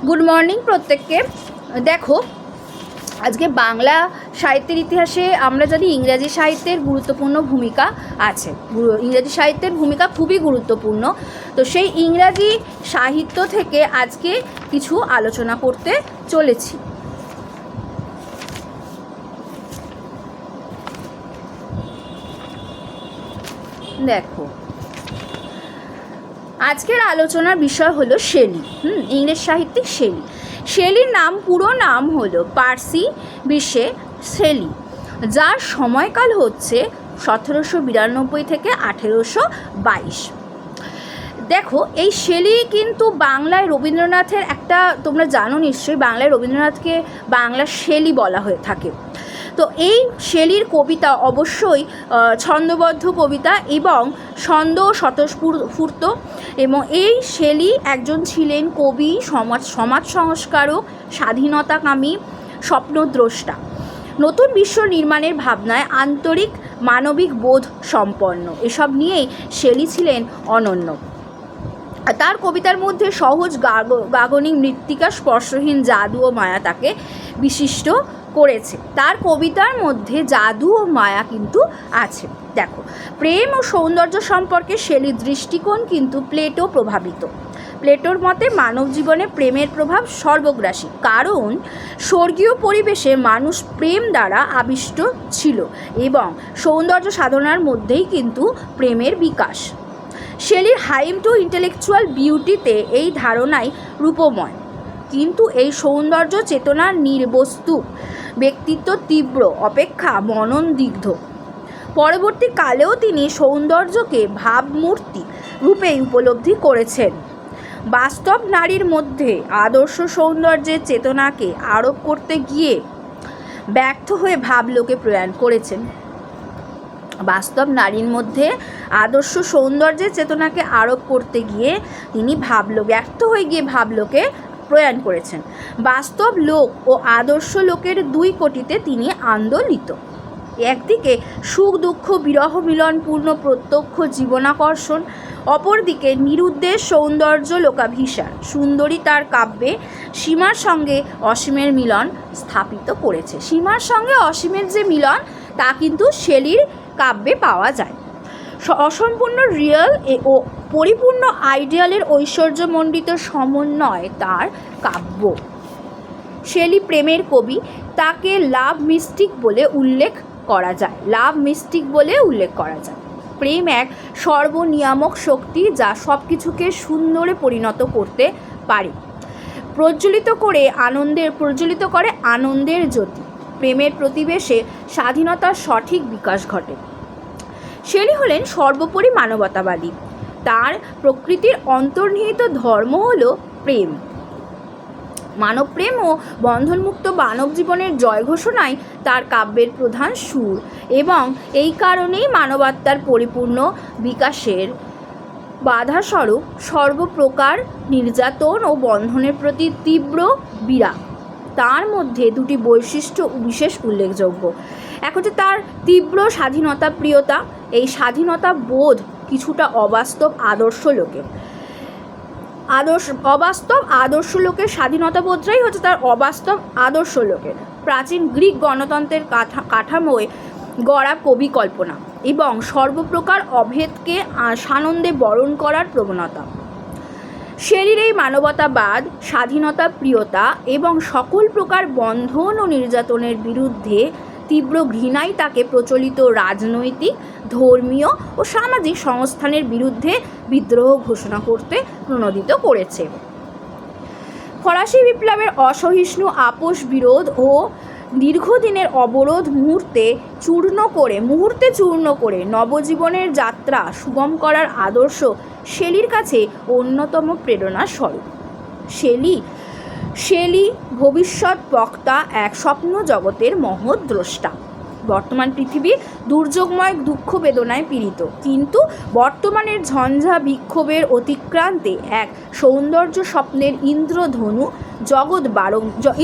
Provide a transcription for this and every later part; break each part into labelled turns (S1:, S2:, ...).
S1: Good morning প্রত্যেককে। দেখো, আজকে বাংলা সাহিত্যের ইতিহাসে আমরা জানি ইংরাজি সাহিত্যের গুরুত্বপূর্ণ ভূমিকা আছে। ইংরাজি সাহিত্যের ভূমিকা খুবই গুরুত্বপূর্ণ। তো সেই ইংরাজি সাহিত্য থেকে আজকে কিছু আলোচনা করতে চলেছি। দেখো, আজকের আলোচনার বিষয় হলো শেলি। ইংরেজ সাহিত্যিক শেলি। শেলির পুরো নাম হলো পার্সি বিশে শেলি, যার সময়কাল হচ্ছে 1792 থেকে 1822। দেখো, এই শেলি কিন্তু বাংলায় রবীন্দ্রনাথের একটা, তোমরা জানো নিশ্চয়ই, বাংলায় রবীন্দ্রনাথকে বাংলা শেলি বলা হয়ে থাকে। তো এই শেলির কবিতা অবশ্যই ছন্দবদ্ধ কবিতা এবং ছন্দ স্বতঃস্ফূর্ত, এবং এই শেলি একজন ছিলেন কবি, সমাজ সংস্কারক, স্বাধীনতাকামী, স্বপ্নদ্রষ্টা। নতুন বিশ্ব নির্মাণের ভাবনায় আন্তরিক মানবিক বোধ সম্পন্ন, এসব নিয়েই শেলি ছিলেন অনন্য। তার কবিতার মধ্যে সহজ গাগনিক মৃত্তিকা, স্পর্শহীন জাদু ও মায়া তাকে বিশিষ্ট করেছে। তার কবিতার মধ্যে জাদু ও মায়া কিন্তু আছে। দেখো, প্রেম ও সৌন্দর্য সম্পর্কে শেলির দৃষ্টিকোণ কিন্তু প্লেটো প্রভাবিত। প্লেটোর মতে মানব জীবনে প্রেমের প্রভাব সর্বগ্রাসী, কারণ স্বর্গীয় পরিবেশে মানুষ প্রেম দ্বারা আবিষ্ট ছিল এবং সৌন্দর্য সাধনার মধ্যেই কিন্তু প্রেমের বিকাশ। শেলির হাইম টু ইন্টেলেকচুয়াল বিউটিতে এই ধারণাই রূপময়, কিন্তু এই সৌন্দর্য চেতনার নির্বস্তু, ব্যক্তিত্ব তীব্র অপেক্ষা মননদিগ্ধ। পরবর্তীকালেও তিনি সৌন্দর্যকে ভাবমূর্তি রূপেই উপলব্ধি করেছেন। বাস্তব নারীর মধ্যে আদর্শ সৌন্দর্যের চেতনাকে আরোপ করতে গিয়ে ব্যর্থ হয়ে ভাবলোকে প্রয়াণ করেছেন। বাস্তব নারীর মধ্যে আদর্শ সৌন্দর্যের চেতনাকে আরোপ করতে গিয়ে তিনি ব্যর্থ হয়ে গিয়ে ভাবলোকে প্রয়াণ করেছেন। বাস্তব লোক ও আদর্শ লোকের দুই কোটিতে তিনি আন্দোলিত। একদিকে সুখ দুঃখ বিরহ মিলনপূর্ণ প্রত্যক্ষ জীবনাকর্ষণ, অপরদিকে নিরুদ্দেশ সৌন্দর্য লোকাভিসার। সুন্দরী তার কাব্যে সীমার সঙ্গে অসীমের মিলন স্থাপিত করেছে। সীমার সঙ্গে অসীমের যে মিলন, তা কিন্তু শেলির কাব্যে পাওয়া যায়। অসম্পূর্ণ রিয়েল ও পরিপূর্ণ আইডিয়ালের ঐশ্বর্যমণ্ডিত সমন্বয় তার কাব্য। শেলি প্রেমের কবি, তাকে লাভ মিস্টিক বলে উল্লেখ করা যায়। প্রেম এক সর্বনিয়ামক শক্তি, যা সব কিছুকে সুন্দরে পরিণত করতে পারে, প্রজ্বলিত করে আনন্দের জ্যোতি। প্রেমের প্রতিবেশে স্বাধীনতার সঠিক বিকাশ ঘটে। শেলি হলেন সর্বোপরি মানবতাবাদী। তার প্রকৃতির অন্তর্নিহিত ধর্ম হল প্রেম। মানবপ্রেম ও বন্ধনমুক্ত মানব জীবনের জয় ঘোষণাই তার কাব্যের প্রধান সুর, এবং এই কারণেই মানবাত্মার পরিপূর্ণ বিকাশের বাধাস্বরূপ সর্বপ্রকার নির্যাতন ও বন্ধনের প্রতি তীব্র বিরাগ। তার মধ্যে দুটি বৈশিষ্ট্য বিশেষ উল্লেখযোগ্য। এক হচ্ছে তার তীব্র স্বাধীনতা প্রিয়তা। এই স্বাধীনতা বোধ কিছুটা অবাস্তব আদর্শ লোকের স্বাধীনতা বোধটাই হচ্ছে তার অবাস্তব আদর্শ লোকের। প্রাচীন গ্রিক গণতন্ত্রের কাঠামোয় গড়া কবি কল্পনা এবং সর্বপ্রকার অভেদকে সানন্দে বরণ করার প্রবণতা। শেলির এই মানবতাবাদ, স্বাধীনতা প্রিয়তা এবং সকল প্রকার বন্ধন ও নির্যাতনের বিরুদ্ধে তীব্র ঘৃণাই তাকে প্রচলিত রাজনৈতিক, ধর্মীয় ও সামাজিক সংস্থানের বিরুদ্ধে বিদ্রোহ ঘোষণা করতে প্রণোদিত করেছে। ফরাসি বিপ্লবের অসহিষ্ণু আপোষ বিরোধ ও দীর্ঘদিনের অবরোধ মুহূর্তে চূর্ণ করে নবজীবনের যাত্রা সুগম করার আদর্শ শেলির কাছে অন্যতম প্রেরণার স্বরূপ। শেলি ভবিষ্যৎ বক্তা, এক স্বপ্ন জগতের মহৎ দ্রষ্টা। বর্তমান পৃথিবী দুর্যোগময় দুঃখ বেদনায় পীড়িত, কিন্তু বর্তমানের ঝঞ্ঝা বিক্ষোভের অতিক্রান্তে এক সৌন্দর্য স্বপ্নের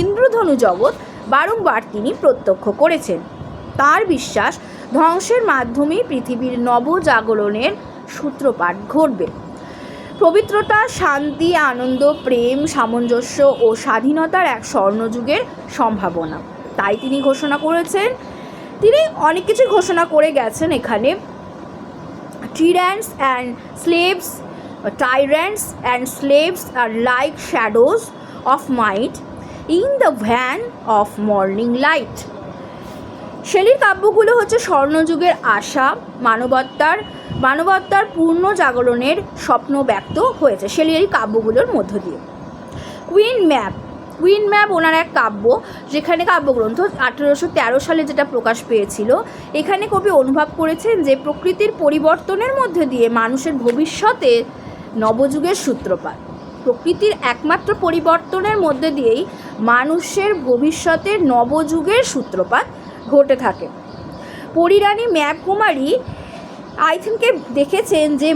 S1: ইন্দ্রধনু জগৎ বারংবার তিনি প্রত্যক্ষ করেছেন। তার বিশ্বাস, ধ্বংসের মাধ্যমেই পৃথিবীর নবজাগরণের সূত্রপাত ঘটবে। পবিত্রতা, শান্তি, আনন্দ, প্রেম, সামঞ্জস্য ও স্বাধীনতার এক স্বর্ণযুগের সম্ভাবনা, তাই তিনি ঘোষণা করেছেন। তিনি অনেক কিছু ঘোষণা করে গেছেন এখানে। Tyrants and slaves are like shadows of might in the van of morning light. শেলির কাব্যগুলো হচ্ছে স্বর্ণযুগের আশা, মানবতার পূর্ণ জাগরণের স্বপ্ন ব্যক্ত হয়েছে শেলির এই কাব্যগুলোর মধ্য দিয়ে। কুইন ম্যাপ ওনার এক কাব্য, যেখানে কাব্যগ্রন্থ 1813 সালে যেটা প্রকাশ পেয়েছিল। এখানে কবি অনুভব করেছেন যে প্রকৃতির পরিবর্তনের মধ্যে দিয়ে মানুষের ভবিষ্যতে নবযুগের সূত্রপাত। প্রকৃতির একমাত্র পরিবর্তনের মধ্যে দিয়েই মানুষের ভবিষ্যতের নবযুগের সূত্রপাত ঘটে থাকে। পরিরানী ম্যাপ কুমারী দেখেছেন যে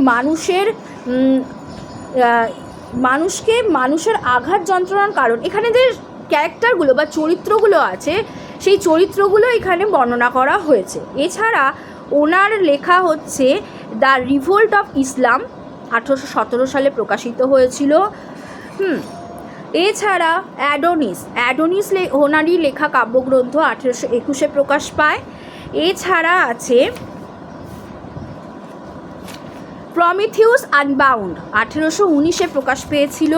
S1: মানুষের আঘাত যন্ত্রণার কারণ, এখানে যে ক্যারেক্টারগুলো বা চরিত্রগুলো আছে সেই চরিত্রগুলো এখানে বর্ণনা করা হয়েছে। এছাড়া ওনার লেখা হচ্ছে দ্য রিভোল্ট অফ ইসলাম, 1817 সালে প্রকাশিত হয়েছিল। এছাড়া অ্যাডোনিস ওনারই লেখা কাব্যগ্রন্থ 1821 প্রকাশ পায়। এছাড়া আছে প্রমিথিউস আনবাউন্ড, 1819 প্রকাশ পেয়েছিল।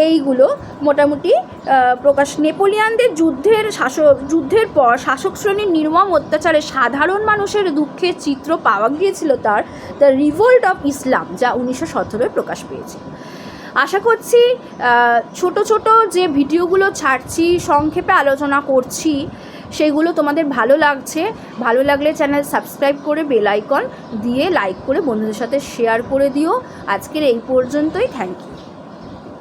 S1: এইগুলো মোটামুটি প্রকাশ। নেপোলিয়ানদের যুদ্ধের পর শাসক শ্রেণীর নির্মম অত্যাচারে সাধারণ মানুষের দুঃখের চিত্র পাওয়া গিয়েছিল তার দ্য রিভোল্ট অফ ইসলাম, যা 1917 প্রকাশ পেয়েছে। আশা করছি ছোট ছোট যে ভিডিওগুলো ছাড়ছি, সংক্ষেপে আলোচনা করছি, সেগুলো তোমাদের ভালো লাগছে। ভালো লাগলে চ্যানেল সাবস্ক্রাইব করে বেল আইকন দিয়ে লাইক করে বন্ধুদের সাথে শেয়ার করে দিও। আজকের এই পর্যন্তই। Thank you.